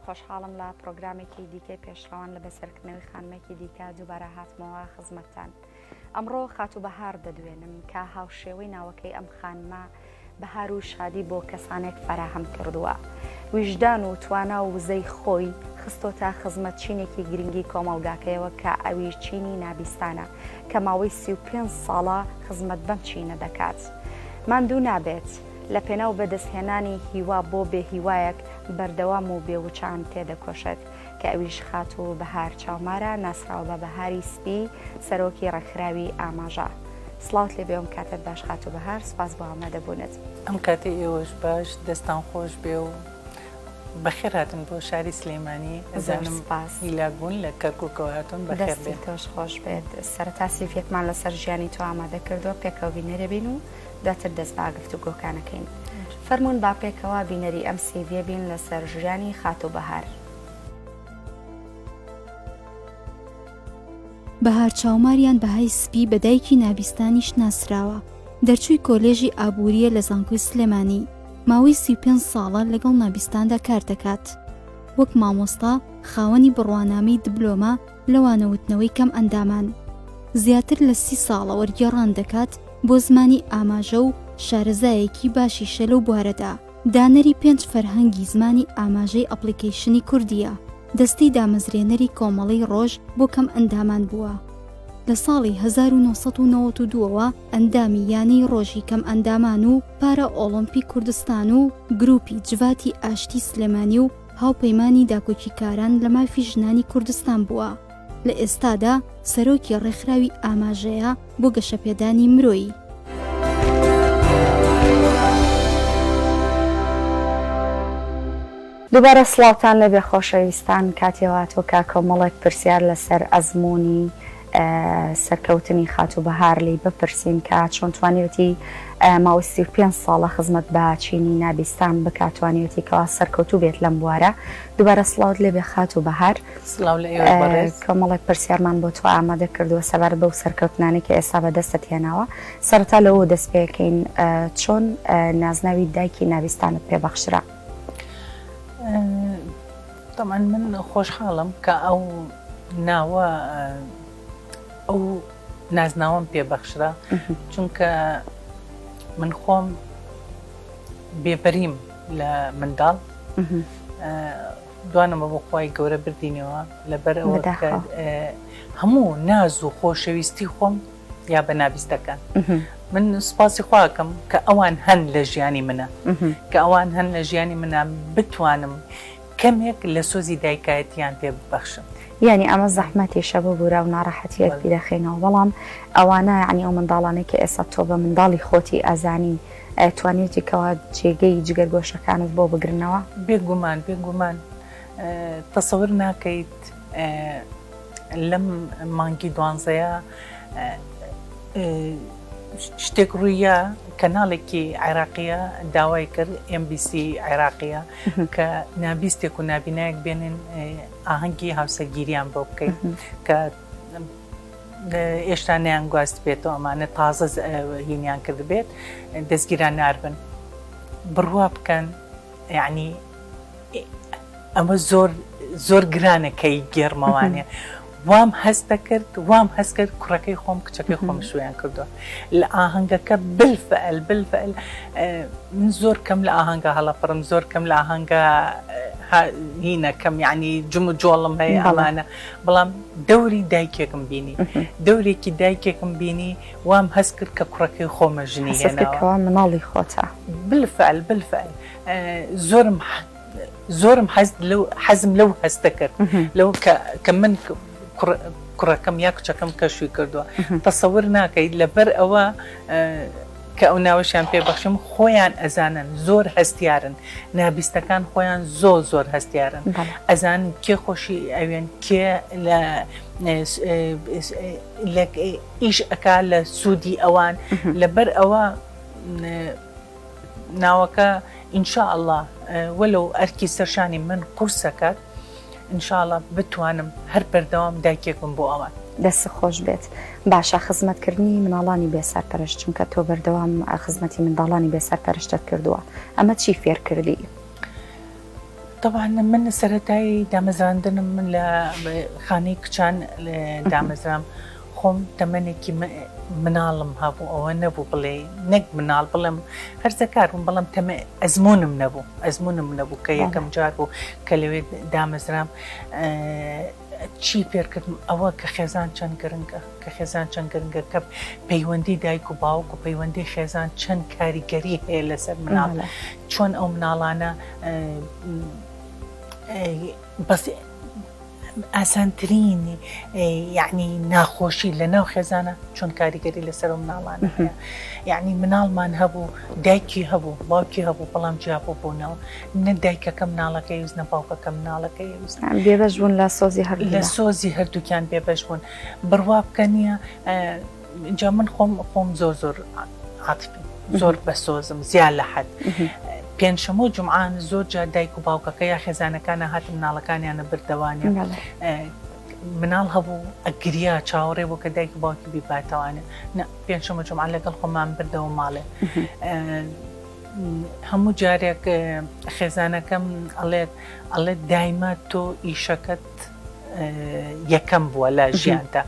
خۆشحاڵم لە پرۆگرامێکی دیکەی پێشڕەوان لە بەسەرکردنەوەی خانمێکی دیکە دووبارە هاتمەوە خزمەتتان. ئەمڕۆ خاتوبەهار دەدوێنم کە هاوشێوەی ناوەکەی ئەم خانمە بەهار و شادی بۆ کەسانێک فەراهەم کردووە. ویژدان و توانا و وزەی خۆی خستۆتە خزمەت چینێکی گرنگی کۆمەڵگاکەیەوە کە ئەوی چینی نابیستانە کە ماوەی 35 ساڵە خزمەت بەم چینە دەکات. ماندوو نابێت لە پێناو بەدەستهێنانی هیوا بۆ بێهیوایەک بەردەوام و بێوچان تێدەکۆشێت کە ئەویش خات و بەهار چاومارە ناسراوە بە بەهاری سپی سەرۆکی ڕێکخراوی ئاماژە. سڵاوت لێ بێوم کاتت باش خات و بەهار، سپاس بۆ ئامادەبوونت. ئەم کاتێ ئێوەش باش، دەستان خۆش بێ و بەخێر هاتن بۆ شاری سلێمانی. ئەزانم هیلاگوون لە کەرکووکەوە هاتون بەخێر بێت. تۆش خۆش بێت. سەرەتا سیفێکمان لەسەر ژیانی تۆ ئامادە کردووە، پێکەوە بینەرە بین و دواتر دەست بە گفتوگۆکانەکەین. فەرموون با پێکەوە بینەری ئەم سیڤە بین لەسەر ژیانی خات و بەهار. بەهار چاوماریان بەهای سپی بە دایکی نابیستانیش ناسراوە. دەرچووی کۆلێژی ئابووریە لە زانکۆی سلێمانی. ماوەی 35 ساڵە لەگەڵ نابیستاندا کار دەکات. وەک مامۆستا خاوەنی بڕوانامەی دیبلۆمە لەوانەوتنەوەی کەم ئەندامان. زیاتر لە 30 ساڵە وەرگێڕان دەکات بۆ زمانی ئاماژە و شارەزایەکی باشیشە لەو بوارەدا. دانەری 5 فەرهەنگی زمانی ئاماژەی ئەپلیکیشنی کوردیە. دەستەی دامەزرێنەری کۆمەڵی ڕۆژ بۆ کەم ئەندامان بووە. لە ساڵی 1992ەوە ئەندامی یانەی ڕۆژی کەم ئەندامان و پارە ئۆڵۆمپی کوردستان و گروپی جڤاتی ئاشتی سلێمانی و هاوپەیمانی داکۆکیکاران لە مافی ژنانی کوردستان بووە. لە ئێستادا سەرۆکی ڕێکخراوی ئاماژەیە بۆ گەشەپێدانی مرۆیی. دووبارە سڵاوتان لەبێ خۆشەویستان، کاتێواتۆ کا کۆمەڵێک پرسیار لەسەر ئەزمموی سەرکەوتنی خات و بەهار لی بپرسین کە چۆن توانێتی ماوەی 35 ساڵە خزمەت بە چینی نابیستان بکاتوانێتی کەوا سەرکەوتوو بێت لەم بوارە. دووبارە سڵاوت لێبێ خات و بەهار. کۆمەڵێک پرسیارمان بۆ تۆ ئامادە کردووە سەبار بەو سەرکەوتنانی کە ئێستا بەدەستت هێناوە. سەرەتا لەوە دەست پێکەین چۆن نازناوی دایکی نابیستانت پێبەخشرا؟ طبعا من خۆشحاڵم کە ئەو ناوە ئەو نازناوەم پێبەخشرا، چونکە من خۆم بێبەریم لە منداڵ دوانەمە بۆ خۆی گەورە بردینەوە لەبەر ئەوە هەموو ناز و خۆشەویستی خۆم یا بە نابیستەکان. من سپاسی خواکەم کە ئەوان هەن لە ژیانی منە، کە ئەوان هەن لە ژیانی منە بتوانم کەمێک لە سۆزی دایکایەتیان پێ ببەخشم. یعنی ئەمە زەحمەتی شەبە بوورە و ناڕەحەتیەک بیرەخێنەوە، بەڵام ئەوانە یعنی ئەو منداڵانەی کە ئێستا تۆ بە منداڵی خۆتی ئەزانی توانێتی کەوا جێگەی جگەرگۆشەکانت بۆ بگرنەوە؟ بێگومان تەسەور ناکەیت لەم مانگی 12 شتێک ڕوویە کەناڵێکی عێراقیە داوای کرد MBC عێراقیە کە نابیستێک و نابینایەک بێنن ئاهەنگی هاوسەرگیریان بۆ بکەیت کە ئێشتا نیان گواست بێتەوە، ئەمانە تازە هینیان کرد بێت دەستگیران ناربن بڕوا بکەن. یعنی ئەمە زۆر گرانە کەی گێڕمەوانێ. وام هەستە کرد، وام هەست کرد کوڕەکەی خۆم کچەکەی خۆم شویان کردووە لە ئاهەنگەکە بالفعل من زۆر کەم لە ئاهەنگە هەڵەپڕم، زۆر کەم لە ئاهەنگە هینەکەم، یعنی جم و جۆڵم هەیە ئەمانە، بەڵام دەوری دایکێکم بینی، دەورێکی دایکێکم بینی وام هەست کرد کە کوڕەکەی خۆمە ژنی هێناوە مناڵی خۆتە. بالفعل زۆرم حەزم لەو هەستە کرد لەو کە من کوڕەکەم یا کچەکەم کەشوی کردووە. تەسەور ناکەیت لەبەر ئەوە کە ئەو ناوەشیان پێبەخشم خۆیان ئەزانن زۆر هەستیارن، نابیستەکان خۆیان زۆر هەستیارن، ئەزان کێ خۆشی ئەوێن، کێ لە ئیش ئەکا لە سوودی ئەوان. لەبەر ئەوە ناوەکە ئینشاءالله وەلو ئەرکی سەرشانی من قورسەکات ئینشاءالله بتوانم هەر بەردەوام دایکێکم بۆ ئەوان. دەست خۆش بێت. باشە خزمەتکردنی مناڵانی بێسەرپەرشت، چونکە تۆ بەردەوام خزمەتی منداڵانی بێسەرپەرشتت کردووە، ئەمە چی فێر کردی؟ طبعا من سەرەتایی دامەزراندنم من لە خانەی کچان دامەزرام خۆم تەمەنێکی مناڵم هەبوو ئەوە نەبوو بڵێ نەک مناڵ بڵێم هەرزەکار بووم بەڵام تەمە ئەزمونم نەبوو کە یەکەم جار بوو کە لەوێ دامەزرام چی پێرکردم ئەوە کە خێزان چەند گرنگە کە پەیوەندی دایک و باوک و پەیوەندی خێزان چەند کاریگەری هەیە لەسەر مناڵ چۆن ئەو مناڵانە بەس ئاسانترینی یعنی ناخۆشی لە ناو خێزانە چۆن کاریگەری لەسەر و مناڵانە هەیە یعنی مناڵمان هەبوو دایکی هەبوو باوکی هەبوو بەڵام جیابوو بوونەوە نە دایکەکە مناڵەکە ویست نە باوکەکە مناڵەکە ویست بێبەش بوون لە سۆزی هەردووکیان بێبەش بوون بڕوا بکە نییە اینجا من خۆم زۆر عاتفی زۆر بەسۆزم زیاد لە حەد پێنجشەمە و جومعان زۆر جار دایک و باوکەکە یا خێزانەکانە هاتن مناڵەکانیانە بردەوانێ مناڵ هەبوو ئەگریا چاوەڕێ بوو کە دایک و باوکی بیباتەوانێ پێنجشەمە جومعان لەگەڵ خۆمان بردەوە ماڵێ هەموو جارێک خێزانەکەم ئەڵێت دایما تۆ ئیشەکەت یەکەم بووە لە ژیاندا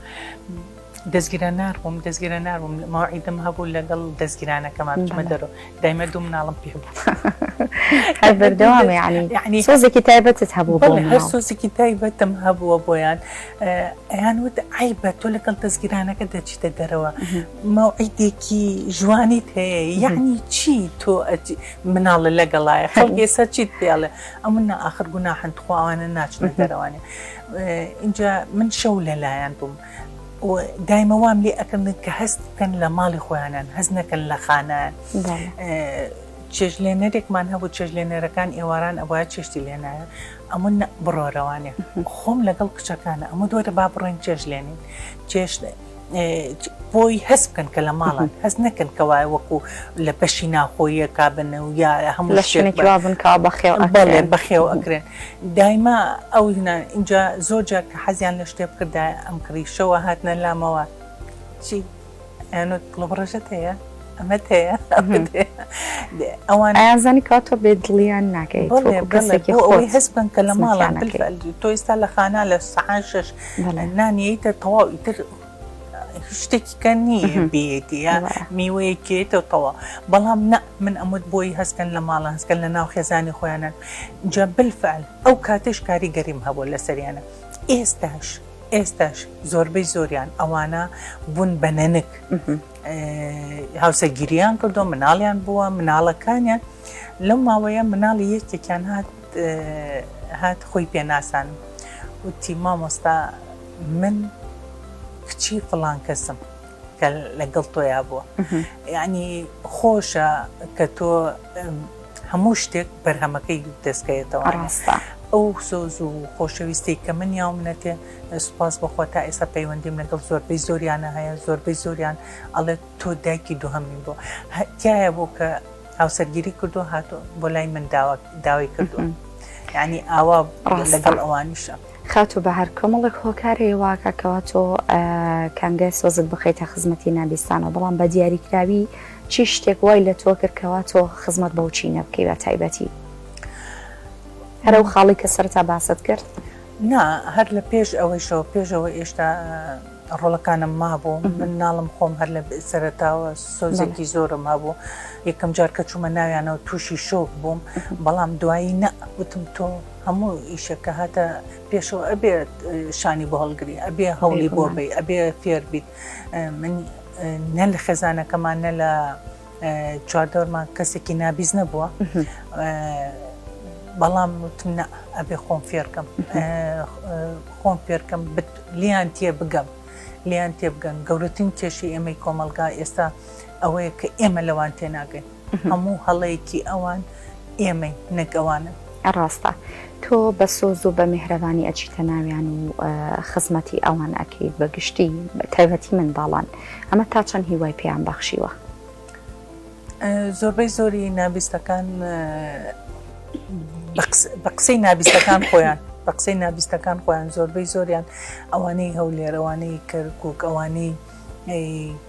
دەستگیرە ناربووم ماوعیدم هەبوو لەگەڵ دەستگیرانەکەمان بچمە دەرەوە دایمە دوو مناڵم پێ بوو هەر بەردەوامە یعنی سۆزێکی تایبەتت هەبوو بۆ هەر سۆزێکی تایبەتم هەبووە بۆیان ئەیان وت عیبە تۆ لەگەڵ دەستگیرانەکە دەچیتە دەرەوە ماوعیدێکی جوانیت هەیە یعنی چی تۆ مناڵە لەگەڵایە خەڵک ئێستا چیت پێڵێ ئەمە ئاخر گوناحن تخوا ئەوانە ناچنە دەرەوانێ اینجا من شەو لەلایەن بووم دایمە وام لێ ئەکردن کە هەست بکەن لە ماڵی خۆیانان هەست نەکەن لە خانەیان چێژلێنەرێکمان هەبوو چێژلێنەرەکان ئێواران ئەوە چێشتی لێنایە ئەمە بڕۆرەوانێ خۆم لەگەڵ کچەکانە ئەمە دووەرە با بڕۆین چێژلێنین بۆی هەست بکەن کە لە ماڵان هەست نەکەن کەوای وەکو لە بەشی ناخۆیە کابنە و یا هەموو بڵێ بەخێو ئەکرێن دایما ئەو اینجا زۆر جار کە حەزیان لە شتێ بکردا ئەم کڕیشەوە هاتنە لامەوە چی ئەنوت کڵبڕەژەت هەیە ئەمەت هەیە ئەوان ئایانزانی کاتۆ بێ دڵیان ناکەیت ئەوەی هەست بکەن کە لە ماڵان تۆ ئێستا لە خانە لە سەعات 6 نانیەیتە تەواو ئیتر شتێکی کە نییە بێتی میوەیەکێتەوە تەوا بەڵام نە من ئەمت بۆی هەستکەن لە ماڵە هەستکەن لە ناو خێزانی خۆیانن جا بالفعل ئەو کاتش کاریگەریم هەبوو لە سەریانە ئێستاش زۆربەی زۆریان ئەوانە بوون بە نەنک هاوسەگیریان کردو مناڵیان بووە مناڵەکانیان لەم ماوەیە مناڵی یەکێکیان هات خۆی پێناسانم وتی مامۆستا من کچی فڵان کەسم کە لەگەڵ تۆیا بووە یعنی خۆشە کە تۆ هەموو شتێک بەرهەمەکەی دەستکەیتەوە ئەو سۆز و خۆشەویستی کە من یاومنەتێ سوپاس بەخوا تا ئێستا پەیوەندیم لەگەڵ زۆربەی زۆریانە هەیە زۆربەی زۆریان ئەڵێت تۆ دایکی دووهەمین بۆ تایە بۆ کە هاوسەرگیری کردو هاتۆ بۆ لای من داوای کردو یعنی ئاوا لەگەڵ ئەوانیشە خاتو بە هەر کۆمەڵێک هۆکارێ واکەکەەوە تۆ کانگای سۆزت بخەیتە خزمەتی نابستانەوە بەڵام بە دیاریکراوی چی شتێک وای لە تۆ کردکەوە تۆ خزمەت بەو چینە بکەی بە تایبەتی هەرە و خاڵی کە سەرتا باست کرد نا هەر لە پێش ئەوەیشەوە پێشەوە ئێشتا ڕۆڵەکانم مابوو من ناڵم خۆم هەر لە سەرەتاوە سۆزێکی زۆرم هەبوو یەکەم جار کە چوومە ناویانەوە تووشی شۆک بووم بەڵام دوایی نەوتم تۆ هەموو ئیشەکە هاتە پێشەوە ئەبێت شانی بۆ هەڵگری ئەبێ هەوڵی بۆ بێ ئەبێ فێر بیت من نە لە خێزانەکەمان نە لە چواردەوەرمان کەسێکی نابیز نەبووە بەڵام وتم نە ئەبێ خۆم فێرکەم خۆم فێرکەم لیان تێ بگەن گەورەترین کێشی ئێمەی کۆمەلگا ئێستا ئەوەیە کە ئێمە لەوان تێناگەین هەموو هەڵەیەکی ئەوان ئێمەی نەگەوانن ڕاستە تۆ بە سۆز و بە میهرەبانی ئەچیتە ناویان و خزمەتی ئەوان ئەکەیت بە گشتی تایبەتی منداڵان ئەمە تا چەند هیوای پێیان بەخشیوە زۆربەی زۆری نابیستەکان بە قسەی نابیستەکان خۆیان زۆربەی زۆریان ئەوانەی هەولێر ئەوانەی کەرکووک ئەوانەی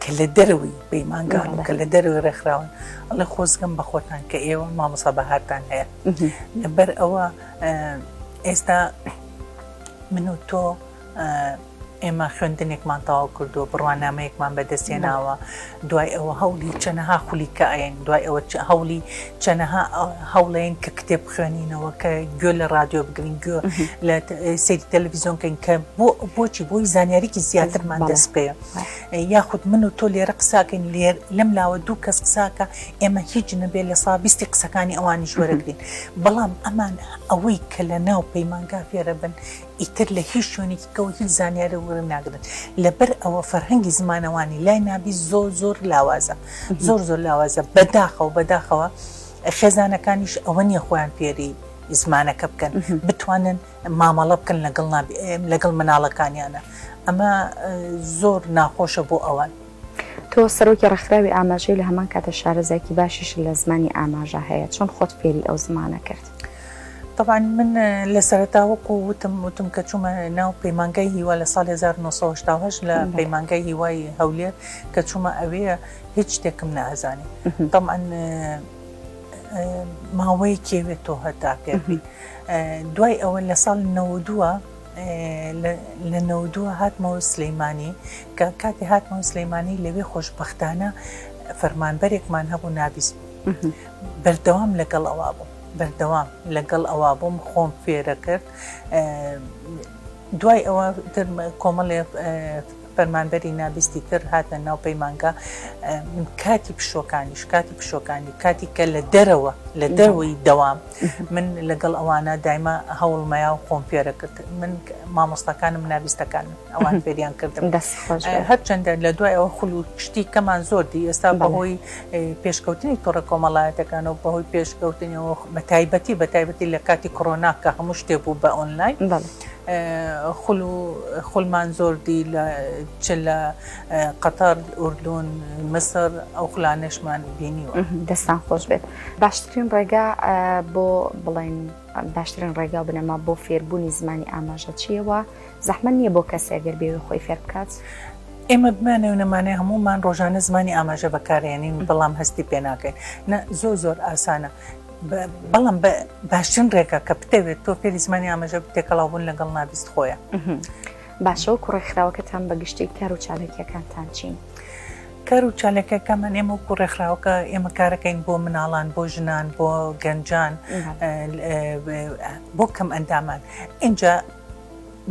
کە لە دەروی پەیمانگان و کە لە دەروی ڕێکخراون ئەڵێ خۆزگەم بە خۆتان کە ئێوە مامۆستا بەهارتان هەیە لەبەر ئەوە ئێستا من و تۆ ئێمە خوێندنێکمان تەواو کردووە بڕوانامەیەکمان بەدەستێناوە دوای ئەوە هەوڵی چەنەها خولیکەین دوای ئەوە هەوڵی چەنەها هەوڵێن کە کتێب بخوێنینەوە کە گوێ لە رادیۆ بگرین گوێ لە سەیری تەلەڤیزیۆنکەین کە بۆچی بۆی زانیاریکی زیاترمان دەست پێە یاخود من و تۆ لێرە قساکەین لێر لەم لاوە دوو کەس قساکە ئێمە هیچ نەبێت لە سابیستی قسەکانی ئەوانی وەرەگرین بەڵام ئەمان ئەوەی کە لە ناو پەیمانگا فێرە بن ئیتر لە هیچ شوێنێکی کەەوە هیچ زانیارە وەرە ناگرن لەبەر ئەوە فەرهەنگی زمانەوانی لای نابی زۆر لاوازە زۆر لاوازە بەداخەوە خێزانەکانیش ئەوە نیە خۆیان فێری زمانەکە بکەن بتوانن مامەڵە بکەن لەگەڵ مناڵەکانیانە ئەمە زۆر ناخۆشە بۆ ئەوان تۆ سەرۆکی ڕێکخراوی ئاماژەی لە هەمان کاتە شارەزایکی باشیش لە زمانی ئاماژە هەیە چۆن خۆت فێری ئەو زمانە کرد طبعا من لە سەرەتاوەکو وتم کە چوومە ناو پەیمانگای هیوا لە ساڵی 1970 لە پەیمانگای هیوای هەولێر کە چوومە ئەوەیە هیچ شتێکم نەئەزانی طبعا ماوەی کێوێت تۆ هەتا پێبی دوای ئەوە لە ساڵ 92 لە 92 هاتمەوە سلەیمانی کە کاتی هاتمەوە سلەیمانی لەوێ خۆشبەختانە فەرمانبەرێکمان هەبوو نابیست بەردەوام لەگەڵ ئەوە بوو بەردەوام لەگەڵ ئەوە بووم خۆم فێرە کرد دوای ئەوە کۆمەڵێ فەرمانبەری نابیستی تر هاتە ناو پەیمانگا من کاتی پشۆکانی کاتی کە لە دەرەوەی دەوام من لەگەڵ ئەوانە دایما هەوڵمەیە و خۆم فێرە کرد من مامۆستاکانم نابیستەکانم ئەوان فێریان کردم هەرچەندە لە دوای ئەوە خول و شتی کەمان زۆر دی ئێستا بەهۆی پێشکەوتنی تۆڕە کۆمەڵایەتەکان و بەهۆی پێشکەوتنیەوە بەتایبەتی لە کاتی کۆڕۆنا کە هەموو شتێ بوو بە ئۆنلاین خولمان زۆر دی لە قەتەر ئوردون مسر ئەو خولانەشمان بینیوە دەستان خۆش بێت باشترین ڕێگا بۆ بڵێن باشترین ڕێگا بنەما بۆ فێربوونی زمانی ئاماژە چیەوە زەحمەت نییە بۆ کەسێگەر بێوێ خۆی فێر بکات ئێمە بمانەوەنەمانەیە هەمومان ڕۆژانە زمانی ئاماژە بەکارێنین بەڵام هەستی پێ ناکەین زۆر ئاسانە بەڵام باشترین ڕێگا کە بتەوێت تۆ فێری زمانی ئاماژە تێکەڵاوبوون لەگەڵ نابیست خۆیە باشەوە کوڕێکخراوەکەتان بەگشتی کار و چالێکیەکانتان چین کار و چالەکەکەمان ئێمە و کوڕێکخراوەکە ئێمە کارەکەین بۆ مناڵان بۆ ژنان بۆ گەنجان بۆ کەم ئەندامان اینجا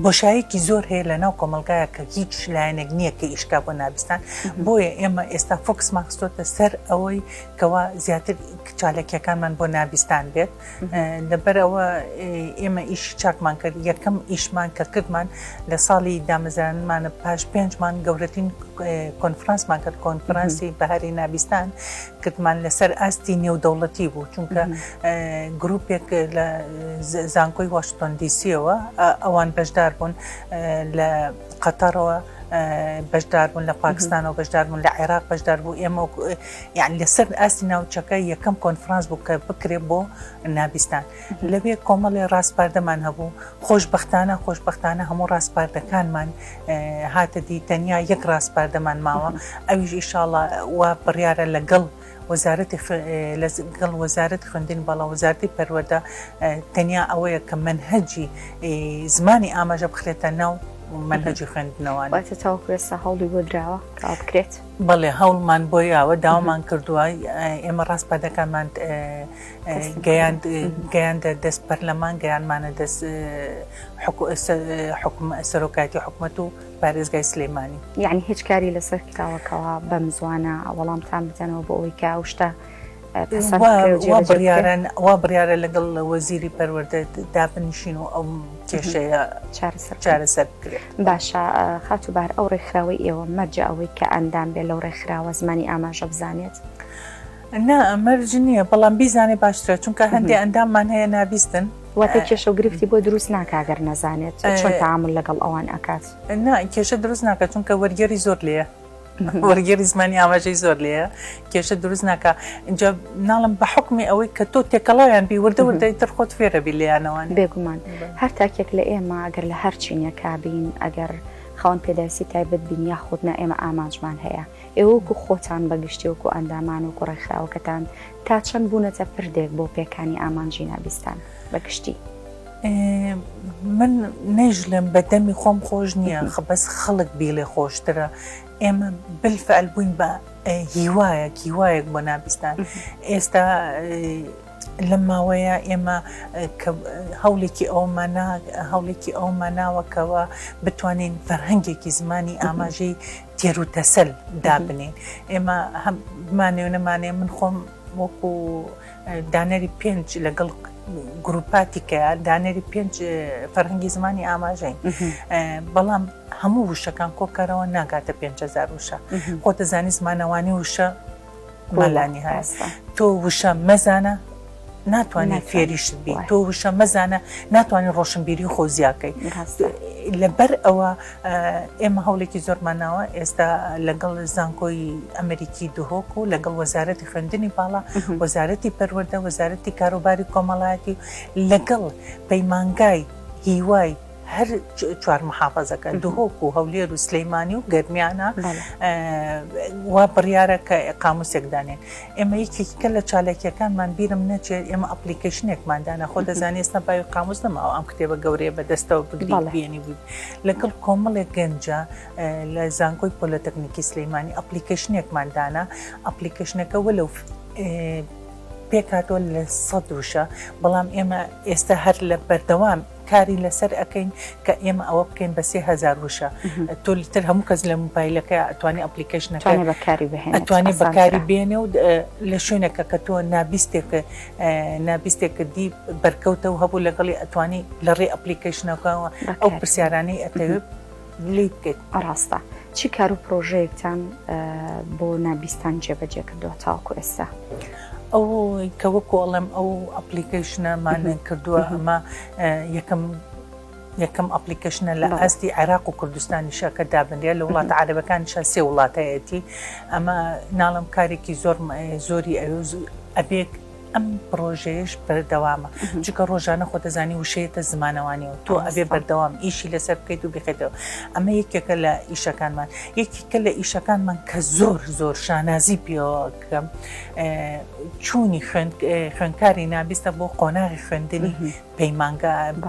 بۆشایەکی زۆر هەیە لە ناو کۆمەلگایە کە هیچ لایەنێک نییە کە ئیشکا بۆ نابستان بۆیە ئێمە ئێستا فۆکس ماخستۆتە سەر ئەوەی کەوا زیاتر چالەکیەکانمان بۆ نابستان بێت لەبەرەوە ئێمە ئیشی چاکمان کرد یەکەم ئیشمان کە کردمان لە ساڵی دامەزرانمانە پاش 5مان گەورەترین کۆنفرانسمان کرد کۆنفرانسی بەهاری نابستان کردمان لەسەر ئاستی نێودەوڵەتی بوو چونکە گروپێک لە زانکۆی واشنتن دیسیەوە ئەوان بەشدار بوون لە قەتەرەوە بەشدار بوون لە پاکستانەوە بەشدار بوون لە عێراق بەشدار بوو ئێمە یعنی لەسەر ئاستی ناوچەکە یەکەم کۆنفرانس بوو کە بکرێ بۆ نابستان لەوێ کۆمەڵی ڕاستپاردەمان هەبوو خۆشبەختانە هەموو ڕاستپاردەکانمان هاتە دی تەنیا یەک ڕاستپاردەمان ماوە ئەویش ئیشاڵڵا وا بڕیارە لەگەڵ وەزارەتی خوێندنی باڵا وەزارەتی پەروەردە تەنیا ئەوەیە کە منهەجی زمانی ئاماژە بخرێتە ناو منهەجی خوێندنەوەوان تاوەکو ئێستا هەوڵی بۆ درراوە کە بکرێت بەڵێ هەوڵمان بۆی ئەوە داوامان کردووە ئێمە ڕاستپادەکانمان گەیاندە دەست پەرلەمان گەیانمانە دەست سەرۆکایەتی حکوومەت و پارێزگای سلەیمانی یعنی هیچ کاری لەسەر کراوەکەوە بەم زوانە وەڵامتان بدەنەوە بۆ ئەوەی کە ئەو شتە وا بڕیارە لەگەڵ وەزیری پەروەردە دابنیشین و ئەو کێشەیە چارەسەر بکرێت باشە خاتوبار ئەو ڕێکخراوەی ئێوە مەرجە ئەوەی کە ئەندام بێت لەو ڕێکخراوە زمانی ئاماژە بزانێت نا مەرج نییە بەڵام بیزانێ باشترە چونکە هەندێک ئەنداممان هەیە نابیستن واتە کێشە و گرفتی بۆ دروست ناکاگەر نەزانێت چۆن تەعامل لەگەڵ ئەوان ئەکات نا کێشە دروست ناکات چونکە وەرگێری زۆر لێیە وەرگێری زمانی ئاماژەی زۆر لێیە کێشە دروست ناکە اینجا ناڵم بە حکمی ئەوەی کە تۆ تێکەڵاویان بی وردەوردەی تر خۆت فێرە بی لێیانەوەن بێگومان هەر تاکێک لە ئێمە ئەگەر لە هەر چینە کابین ئەگەر خاوەن پێداویستی تایبەت بین یاخودنا ئێمە ئامانجمان هەیە ئێوەکو خۆتان بەگشتی وەکو ئەندامان و کوڕێکخراوەکەتان تا چەند بوونەتە پردێک بۆ پێکانی ئامانجی نابیستان بەگشتی من نەیژلم بەدەمی خۆم خۆش نییە بەس خەڵک بیڵێ خۆشترە ئێمە بالفعل بووین بە هیوایەک بۆ نابیستان ئێستا لەم ماوەیە ئێمە هەوڵێکی ئەومان ناوەکەوە بتوانین فەرهەنگێکی زمانی ئاماژەی تێر و تەسەل دابنین ئێمە بمانێ و نەمانێ من خۆم وەکو دانەری پێنج لەگەڵ گروپاتیکەیە دانەری پێنج فەرهەنگی زمانی ئاماژەین بەڵام هەموو وشەکان کۆکەرەوە ناگاتە 5,000 وشە خۆ دەزانی زمانەوانی وشە مەلانی هەیە تۆ وشە مەزانە ناتوانێت فێریشت بی تۆ وشە مەزانە ناتوانین ڕۆشنبیری خۆ زیاکەی لەبەر ئەوە ئێمە هەوڵێکی زۆرماناوە ئێستا لەگەڵ زانکۆی ئەمریکی دهۆک و لەگەڵ وەزارەتی خوێندنی باڵا وەزارەتی پەروەردە وەزارەتی کاروباری کۆمەڵایەتی لەگەڵ پەیمانگای هیوای هەر چوار محافەزەکە دهۆک و هەولێر و سلەیمانی و گەرمیانە وا بڕیارە کە قاموسێکدانێن ئێمە یەکێکە لە چالاکیەکانمان بیرم نەچێت ئێمە ئەپلیکیشنێکماندانە خۆ دەزانانی ئێستا باوی قاموس نەماوە ئەم کتێبە گەورەیە بەدەستەوە بگری بێنی بوو لەگەڵ کۆمەڵێک گەنجە لە زانکۆی پۆلۆتەکنیکی سلەیمانی ئەپلیکیشنێکماندانە ئەپلیکیشنەکە وەلەو پێکاتۆ لە 100 وشە بەڵام ئێمە ئێستا هەر لە بەردەوام کاری لەسەر ئەەکەین کە ئێمە ئەوە بکەین بە 3,000 وشە تۆ لەتر هەموو کەس لە موبایلەکە ئەتوانی ئەپلیکیشنەکە ئەتوانی بەکاری بێنێ و لە شوێنێکە کە تۆ نابیستێکە دی بەرکەوتە و هەبوو لەگەڵی ئەتوانی لە ڕێ ئەپلیکیشنەکەەوە ئەو پرسیارانەی ئەتەوێت لی بکەیت ڕاستە چی کار و پرۆژەیەکتان بۆ نابیستان جێبەجێ کردووە تاوەکو ئێستا ئەو کە وەکو ئەڵێم ئەو ئەپلیکیشنەمان کردووە ئەمە یەکەم ئەپلیکیشنە لە ئاستی عێراق و کوردستانیشە کە دابنرێت لە وڵاتە عەرەبەکانیشە 3 وڵاتایەتی ئەمە ناڵم کارێکی زۆری ئەبێت ئەم پرۆژەیەش بەردەوامە چونکە ڕۆژانە خۆ دەزانی وشەیەتە زمانەوانیەوە تۆ ئەبێ بەردەوام ئیشی لەسەر بکەیت و بخێتەوە ئەمە یەکێکە لە ئیشەکانمان یەکێکە لە ئیشەکانمان کە زۆر شانازی پێوەکەم چوونی خوێندکاری نابیستە بۆ قۆناغی خوێندنی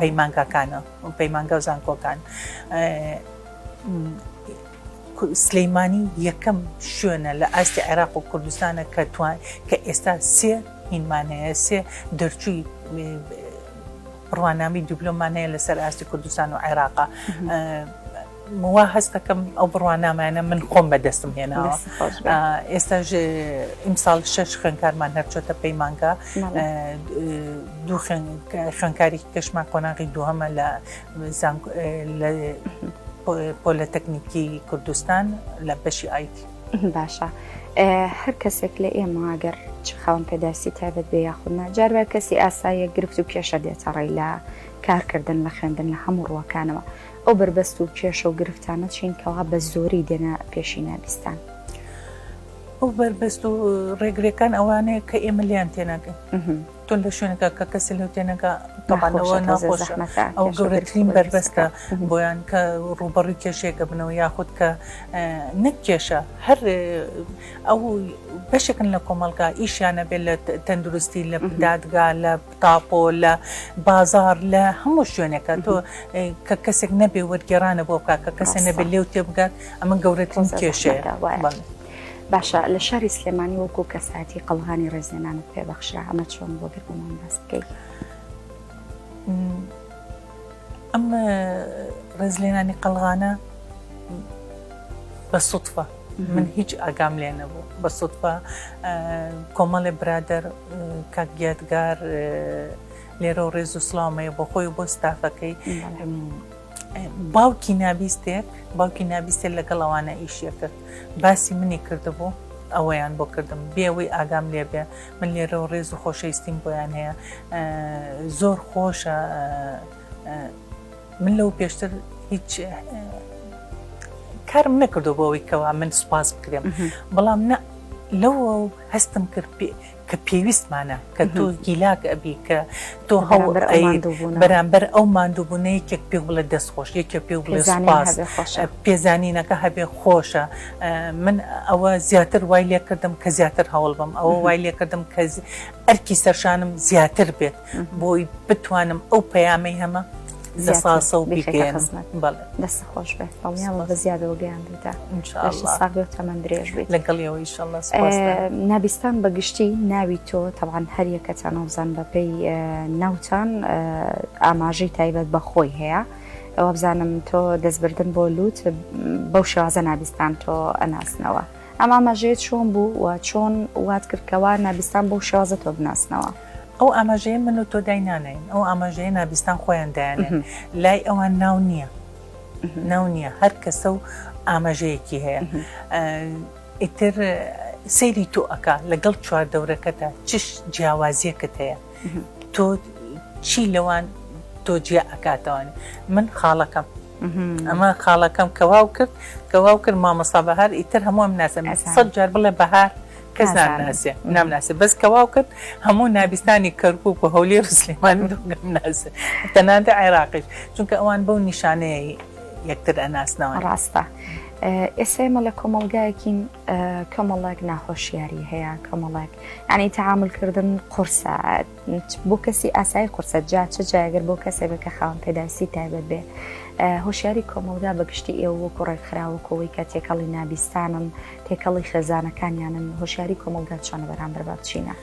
پەیمانگاکانە پەیمانگا و زانکۆکان سلەیمانی یەکەم شوێنە لە ئاستی عێراق و کوردستانە کە ئێستا 3 هینمانەیە 3 دەرچووی بڕوانامی دیبلۆمانەیە لەسەر ئاستی کوردستان و عێراقا وا هەست دەکەم ئەو بڕوانامانە من خۆم بەدەستم هێناوە ئێستاژ ئیمساڵ 6 خوێندکارمان هەرچۆتە پەیمانگا دوو خوێندکاری کەشمان قۆناغی دووهەمە لە پۆلۆتەکنیکی کوردستان لە بەشی ئایتی باشە هەر کەسێک لە ئێمە ئەگەر خاوەن پێداویستی تایبەت بێ یاخودنا جاربە کەسی ئاساییە گرفت و کێشە دێتە ڕێی لە کارکردن لە خوێندن لە هەموو ڕووەکانەوە ئەو بربەست و کێشە و گرفتانە چینکەوە بە زۆری دێنە پێشی نابیستان ئەو بربەست و ڕێگرەکان ئەوانەیە کە ئێمە لیان تێنەگەن تۆ لە شوێنەکە کە کەسی لەو تێنەکە تەبانەوە ناخۆشە ئەو گەورەترین بربەستە بۆیان کە ڕوبەڕووی کێشێکە بنەوە یاخود کە نەک کێشە هەر ئەو بەشێکن لە کۆمەڵگا ئیشیانە بێت لە تەندروستی لە دادگا لە تاپۆ لە بازار لە هەموو شوێنێکە تۆ کە کەسێک نەبێ وەرگێڕانە بۆ بکات کە کەسێک نەبێت لێو تێبگات ئەمە گەورەترین کێشەیە باشە لە شاری سلێمانی وەکو کەساتی قەڵغانی ڕێزێنانت پێبەخشرا ئەمە چۆن بۆ گربوومان باس بکەیت ئەم ڕێزلێنانی قەڵغانە بە سوتفە من هیچ ئاگام لێ نەبوو بە سوتفە کۆمەڵێ برادەر کاکگیاتگار لێرە و ڕێز و سڵامەیە بۆ خۆی و بۆ ستافەکەی باوکی نابیستێت لەگەڵ ئەوانە ئیشیە کرد باسی منی کردبوو ئەوەیان بۆ کردم بێەوەی ئاگام لێ بێ من لێرە و ڕێز و خۆشەویستیم بۆیان هەیە زۆر خۆشە من لەو پێشتر هیچ کارم نەکردو بۆەوەی کەوا من سوپاس بکرێم بەڵام لەوە هەستم کرد کە پێویستمانە کە تۆ گیلاک ئەبی کە تۆ بەرامبەر ئەو ماندووبوونە یەکێک پێ بڵێ دەستخۆش یەکێک پێ بڵێ سوپاس پێزانینەکە هەبێ خۆشە. من ئەوە زیاتر وای لێ کردم کە زیاتر هەوڵ بم، ئەوە وای لێ کردم کە ئەرکی سەرشانم زیاتر بێت بۆی بتوانم ئەو پەیامەی هەمە دەساسە و بیکەن. دەست خۆش بێت ئەڵیان بە زیادەوە گەیاندوتە ساغ تەمەند درێژ بێت لەگەڵیەوە ئینشەڵڵا. نابستان بەگشتی ناوی تۆ تەبعاً هەر یەکەتان ئەوزان بەپێی ناوتان ئاماژەی تایبەت بە خۆی هەیە. ئەوە بزانم تۆ دەستبردن بۆ لووت بەو شێوازە نابستان تۆ ئەناسنەوە. ئەم ئاماژەیەت چۆن بوو و چۆن وات کردکەوە نابستان بۆ شێوازە تۆ بناسنەوە؟ ئەو ئاماژەیە من و تۆ داینانین، ئەو ئاماژەیە نابستان خۆیان دایانێن لای ئەوان ناو نییە هەر کەسە و ئاماژەیەکی هەیە. ئیتر سەیری تۆ ئەکا لەگەڵ چواردەورەکەتە چش جیاوازیەکەت هەیە تۆ چی لەوان تۆ جیا ئەکاتەوانێ. من خاڵەکەم ئەمە خاڵەکەم کەواو کرد مامەسا بەهار ئیتر هەموو ئەم ناسم 100 جار بڵێ بەهار کەس نامناسێ بەس کەواو کرد هەموو نابستانی کەرکووک و هەولێر و سلێمانی نامناسێ تەنانەت عێراقیش چونکە ئەوان بەو نیشانەیە یەکتر ئەناسنەوە. ڕاستە. ئێستا ئێمە لە کۆمەڵگایەکین کۆمەڵێک ناخۆشیاری هەیە کۆمەڵێک ینی تەعاملکردن قورسە بۆ کەسی ئاسایی قورسە جا چ جایگەر بۆ کەسێک بێ کە خاوەن پێداسی تایبەت بێ. هۆشیاری کۆمەلگا بەگشتی ئێوە وەکو ڕێکخراوەکەوەی کە تێکەڵی نابستانن تێکەڵی خێزانەکانیانن هۆشیاری کۆمەلگا چۆنە بەرامبەر بە بچینە؟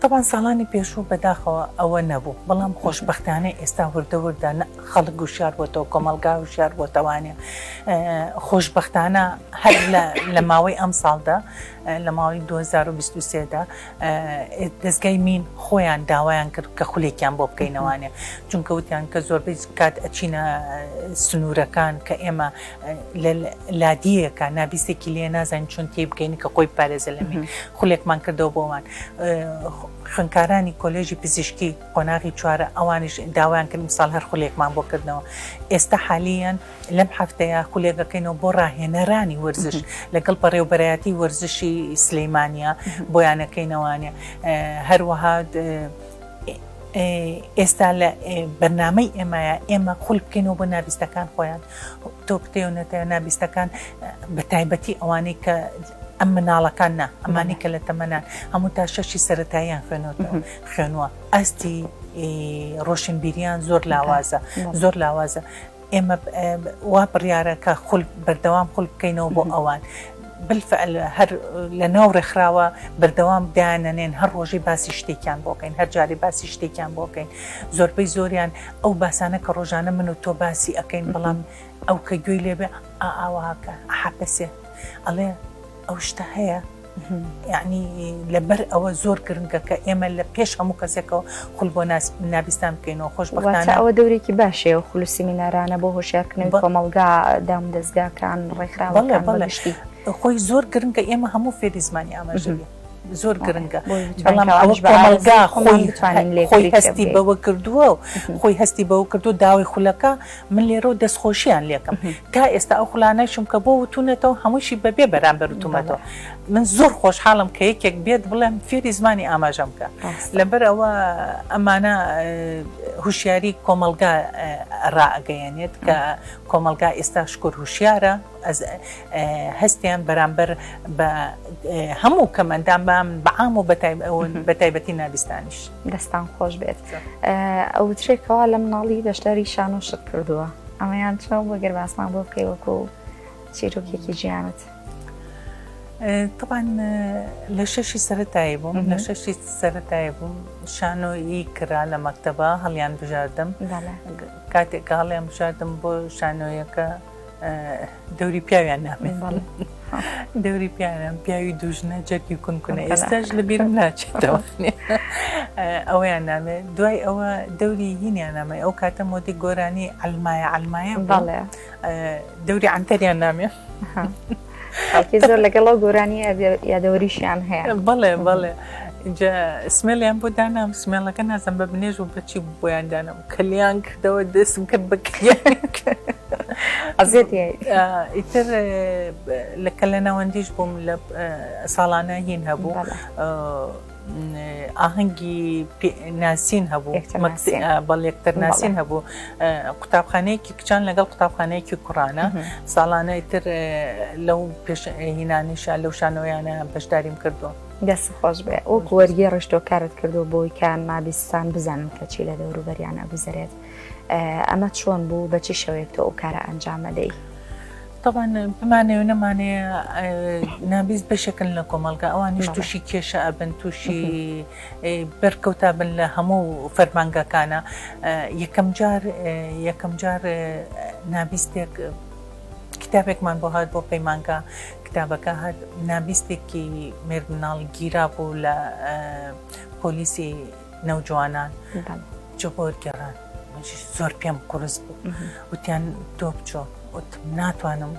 طبعا ساڵانی پێشوو بەداخەوە ئەوە نەبوو بەڵام خۆشببختانە ئێستا وردەوردا خەڵک وشار بۆتەوە کۆمەلگا وشار بۆتەوانێ خۆشببختانە هەر لە ماوەی ئەم ساڵدا لە ماوەی 2023دا دەستگای مین خۆیان داوایان کرد کە خولێکیان بۆ بکەینەوانێ چونکە وتیان کە زۆربەی کات ئەچینە سنوورەکان کە ئێمە لادیەکە نابیستێکی لێ نازانین چۆن تێ بکەین کە خۆی پارێزە لە مین خولێکمان کردەوە بۆمان. خوێندکارانی کۆلێژی پزیشکی قۆناغی چوارە ئەوانش داوایان کرد مثال هەر خولێکمان بۆ کردنەوە. ئێستا حالیان لەم هەفتەیە خولێکەکەینەوە بۆ ڕاهێنەرانی وەرزش لەگەڵ بەڕێوەبەرایەتی وەرزشی سلەیمانیە بۆیانەکەینەوانێ. هەروەها ئێستا لە بەرنامەی ئێمە خول بکەینەوە بۆ نابستەکان خۆیان تۆ بتێونەتە نابستەکان بە تایبەتی ئەوانەی کە ئەم مناڵەکان نا ئەمانی کە لە تەمەنان هەموو تا شەشی سەرەتاییان خوێنووە ئەستی ڕۆشنبیریان زۆر لاوازە. ئێمە وا بڕیارەکە بەردەوام خول بکەینەوە بۆ ئەوان بالفعل هەر لە ناو ڕێکخراوە بەردەوام دایانەنێن هەر ڕۆژەی باسی شتێکیان بۆکەین هەر جاری باسی شتێکیان بۆکەین. زۆربەی زۆریان ئەو باسانە کە ڕۆژانە من و تۆ باسی ئەەکەین بەڵام ئەو کە گوێی لێبێ ئاواکە حەپەسێ ئەڵێ ئەو شتە هەیە یعنی لەبەر ئەوە زۆر گرنگە کە ئێمە لە پێش هەموو کەسێکەوە خول بۆ نابستان بکەینەوە. خۆشببختانە ئەوە دەورێکی باشەیە و خولوسی مینارانە بۆ هۆشیارکردنەوەی کۆمەلگا دام دەستگاکان ڕێکخراوەکان بەگشتی خۆی زۆر گرنگە ئێمە هەموو فێری زمانی ئاماژەبێ زۆر گرنگە بەڵام ئەوە کۆمەلگا خۆی هەستی بەوە کردووە و خۆی هەستی بەوە کردو داوای خولەکە من لێرە و دەستخۆشییان لێکم تا ئێستا ئەو خولانەشم کە بۆ وتونێتەوە هەمووشی بەبێ بەرامبەر وتومەتەوە. من زۆر خۆشحاڵم کە یەکێک بێت بڵێم فێری زمانی ئاماژەم بکە لەبەر ئەوە ئەمانە هوشیاری کۆمەلگا ڕائەگەیەنێت کە کۆمەلگا ئێستا شکر هوشیارە هەستیان بەرامبەر بە هەموو کەمەندان بەعام و بەتایبەتی نابستانیش. دەستان خۆش بێت. ئەو ترێکەوە لە مناڵی بەشداری شان و شت کردووە ئەمەیان چۆن بۆ گەرباسمان بۆ بکەی وەکو چیرۆکێکی ژیانت؟ طبعا لە شەشی سەرەتایی بووم لە شەشی سەرەتایی بووم شانۆیی کرا لە مەکتەبە هەڵیان بژاردم کاتێک هەڵیان بژاردم بۆ شانۆیەکە دەوری پیاویان نامێت دەوری پیاویان پیاوی دوژنە جەرگی کونکونە ئێستاش لە بیرم ناچێتەوە ئەوەیان نامێت. دوای ئەوە دەوری هینیان نامێت ئەو کاتە مۆدی گۆرانی ئەلمایە دەوری عەنتەریان نامێت زۆر لەگەڵ گۆرانی یادەوەریشیان هەیە. بەڵێ اینجا سمێڵیان بۆ دانام سمێڵەکە نازم بە بنێژ و بەچی بۆیان دانم کەلیان کردەوە دەستم کرد بە کلیان ئەزیێتی ئیتر لە کەلەناوەندیش بووم لە ساڵانە هین هەبوو ئاهەنگی ناسین هەبوو بەڵ یەکتر ناسین هەبوو قوتابخانەیەکی کچان لەگەڵ قوتابخانەیەکی کوڕانە ساڵانە ئیتر لەو هینانیشە لەو شانۆیانە بەشداریم کردووە. دەست خۆش بێ وەک وەرگی ڕشتۆکارت کردو بۆی کە مابیستان بزانم کە چی لە دەوروبەریانە بزرێت ئەمە چۆن بوو بەچی شەوێک تۆ ئەو کارە ئەنجامەدەی؟ طبعا بمانەوە نەمانەیە نابیست بەشێکن لە کۆمەلگا ئەوانیش تووشی کێشە ئەبن تووشی بەرکەوتا بن لە هەموو فەرمانگەکانە یەکەم جار نابیستێک کتابێکمان بۆ هات بۆ پەیمانگە کتابەکە هات نابیستێکی مێردمناڵ گیرا بوو لە پۆلیسی نەوجوانان چۆ بۆ وەرگێڕان زۆر پێم قورس بوو وتیان تۆ بچۆ ناتوانم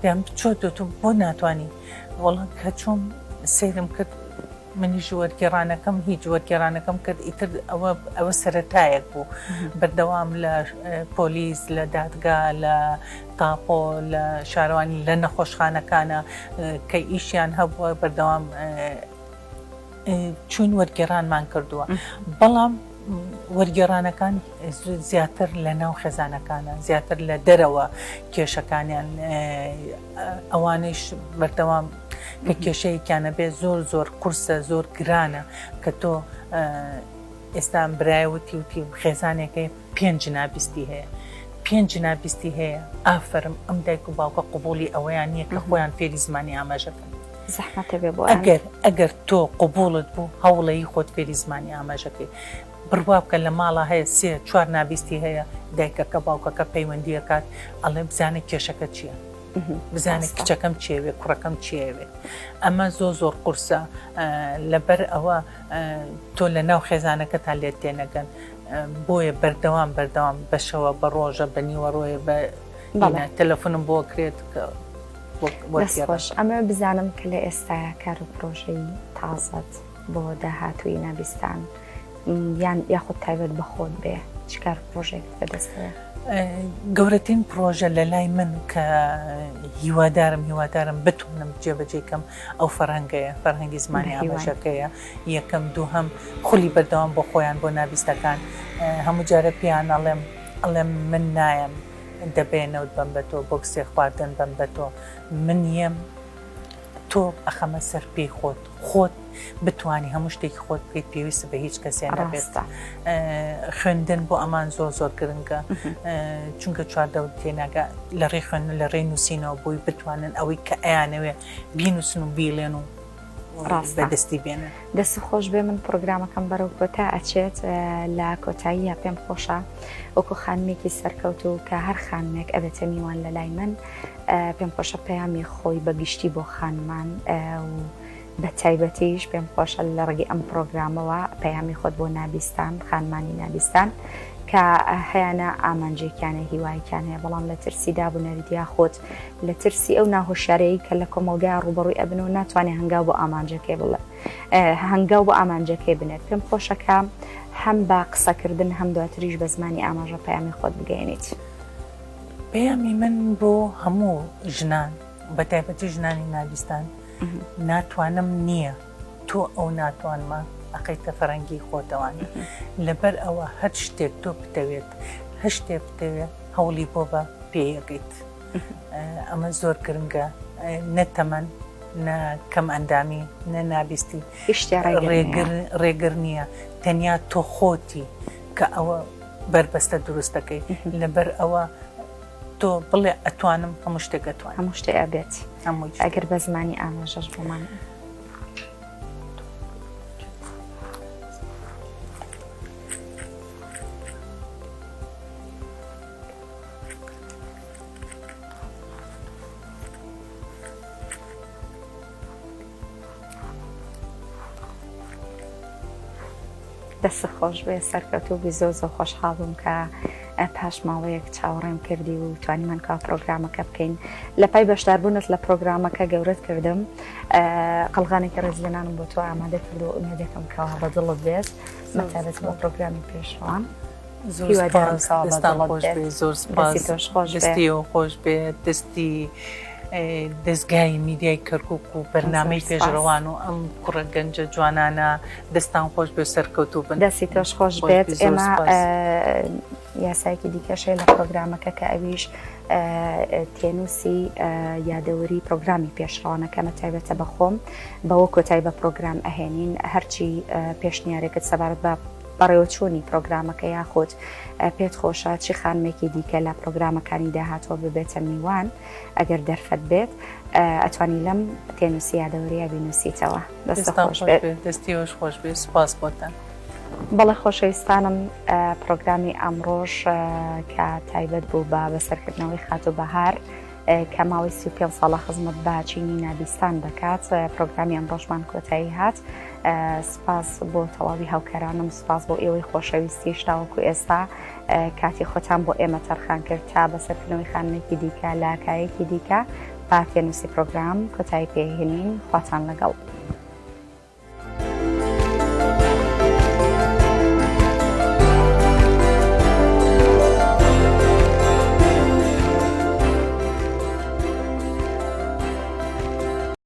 پێم بچۆ تۆ بۆ ناتوانانی وەڵام کە چۆم سیرم کرد منیش وەرگێڕانەکەم هیچ وەرگێڕانەکەم کرد ئیتر ئەوە سەرەتایەک بوو بەردەوام لە پۆلیس لە دادگا لە تاپۆ لە شارەوانی لە نەخۆشخانەکانە کە ئیشیان هەبووە بەردەوام چوون وەرگێڕانمان کردووە بەڵام وەرگێڕانەکان زیاتر لە ناو خێزانەکانە زیاتر لە دەرەوە کێشەکانیان ئەوانش بەردەوام کە کێشەیەکیانە بێ زۆر قورسە زۆر گرانە کە تۆ ئێستا برایوتی وتی خێزانێکی 5 نابیستی هەیە 5 نابیستی هەیە ئافرم ئەم دایک و باوکە قبولی ئەوەیان نییە کە خۆیان فێری زمانی ئاماژەکەن زەحمەتە بێ بۆ ئەگەر تۆ قبولت بوو هەوڵەیی خۆت فێری زمانی ئاماژەکەی بڕوا بکە لە ماڵە هەیە 3-4 نابیستی هەیە دایکەکە باوکەکە پەیوەندیەکات ئەڵێ بزانێت کێشەکە چییە بزانێت کچەکەم چێوێ کوڕەکەم چێوێ ئەمە زۆر قورسە لەبەر ئەوە تۆ لە ناو خێزانەکە تا لێت تێنەگەن بۆیە بەردەوام بەشەوە بە ڕۆژە بە نیوەڕۆیە بە تەلەفۆنم بۆ کرێت خۆش ئەمە بزانم کە لە ئێستاە کار و پرۆژەی تازت بۆ داهاتووی نابیستان یان یاخود تایبەت بەخۆت بێ چکار پرۆژێک بەدەستەوە؟ گەورەترین پرۆژە لە لای من کە هیوادارم بتوانم جێبەجێکەم ئەو فەرهەنگی زمانی ئاماژەکەیە یەکەم دووهەم خولی بەردەوام بۆ خۆیان بۆ نابیستەکان هەموو جارە پیان ئەڵێم من نایم دەبێنەوت بم بە تۆ بۆ کسێ خواردن بم بە تۆ من یم تۆ ئەخەمە سەر پێی خۆت بتوانی هەموو شتێکی خۆت پێیت پێویستە بە هیچ کەسێن نەبێت خوێندن بۆ ئەمان زۆر گرنگە چونکە چواردە تێناگە لە ڕێ خوێندن لە ڕێ نووسینەوە بۆی بتوانن ئەوەی کە ئەیانەوێ بینوسن و بیڵێن و بەدەستی بێنن. دەست خۆش بێ من پرۆگرامەکەم بەرەو کۆتا ئەچێت لە کۆتاییە پێم خۆشە وەکو خانمێکی سەرکەوت و کە هەر خانمێک ئەبێتە میوان لە لای من پێم خۆشە پەیامی خۆی بەگشتی بۆ خانمان و بە تایبەتیش پێم خۆشە لە ڕێگەی ئەم پرۆگرامەوە پەیامی خۆت بۆ نابیستان خانمانی نابیستان کە هەیەە ئامانجێکیانە هیوایکیان هەیە بەڵام لە ترسی دابوونەریدیا خۆت لە ترسی ئەو ناهۆشارەیە کە لە کۆمەلگای ڕوبەڕووی ئەبن و ناتوانێت هەنگاو بۆ ئامانجەکەی بڵێ هەنگاو بۆ ئامانجەکەی بنێت پێم خۆشەکە هەم بە قسەکردن هەم دواتریش بە زمانی ئاماژە پەیامی خۆت بگەێنیت. پەیامی من بۆ هەموو ژنان بە تایبەتی ژنانی نابیستان ناتوانم نییە تۆ ئەو ناتوانمە ئەقیتە فەرەنگی خۆتەوانی لەبەر ئەوە هەر شتێک تۆ بتەوێت هەر شتێک بتەوێت هەوڵی بۆ بە پێیەکەیت ئەمە زۆر گرنگە نەتەمەن نە کەم ئەندامی نە نابیستی ڕێگر نییە تەنیا تۆ خۆتی کە ئەوە بربەستە دروستەکەی لەبەر ئەوە تۆ بڵێ ئەتوانم هەموو شتێک ئەتوان هەموو شتێ ئەبێت ئەگەر بە زمانی ئاماژەش بۆمان دەست خۆش بێ سەرکەوتوو زۆر خۆشحاڵم کە پاش ماوەیەک چاوەڕێم کردی و توانیمان کا پرۆگرامەکە بکەین لە پای بەشداربوونت لە پرۆگرامەکە گەورەت کردم قەڵغانێکی ڕێزلێنانم بۆ تۆ ئامادە کرد و ئومێدەکەم کەوا بەدڵت بێت مەتابەت بۆ پرۆگرامی پێشوان دەستان خۆش بێ زۆر سپاس دەستی و خۆش بێت دەستی دەستگای میدیای کەرکک و بەرنامەی پێشڕەوان و ئەم کوڕە گەنجە جوانانە دەستان خۆش بێ سەرکەوتوو بن دەستی تۆش خۆش بێت ئێمە یاسایەکی دیکەشەی لە پرۆگرامەکە کە ئەویش تێنووسی یادەوەری پرۆگرامی پێشڕەوانەکەمە تایبەتە بەخۆم بەوە کۆتایی بە پرۆگرام ئەهێنین هەرچی پێشنیارێکت سەبارەت بە بەڕێوەچوونی پرۆگرامەکە یاخود پێت خۆشە چی خانمێکی دیکە لە پرۆگرامەکانی داهاتوە ببێتە میوان ئەگەر دەرفەت بێت ئەتوانی لەم تێنووسی یادەوەریە بینوسیتەوە دەستیۆش خۆش بێ سپاس بۆتان بەڵێ خۆشەویستانم پرۆگرامی ئەمڕۆژ کە تایبەت بوو بە بەسەرکردنەوەی خاتوبەهار کە ماوەی 35 ساڵە خزمەت بە چینی نابیستان دەکات پرۆگرامی ئەمڕۆژمان کۆتایی هات سپاس بۆ تەواوی هاوکارانم سپاس بۆ ئێوەی خۆشەویستیش تاوەکو ئێستا کاتی خۆتان بۆ ئێمە تەرخان کرد تا بەسەرکردنەوەی خانمێکی دیکە لاکایەکی دیکە با تێنووسی پرۆگرام کۆتایی پێهێنین خواتان لەگەڵ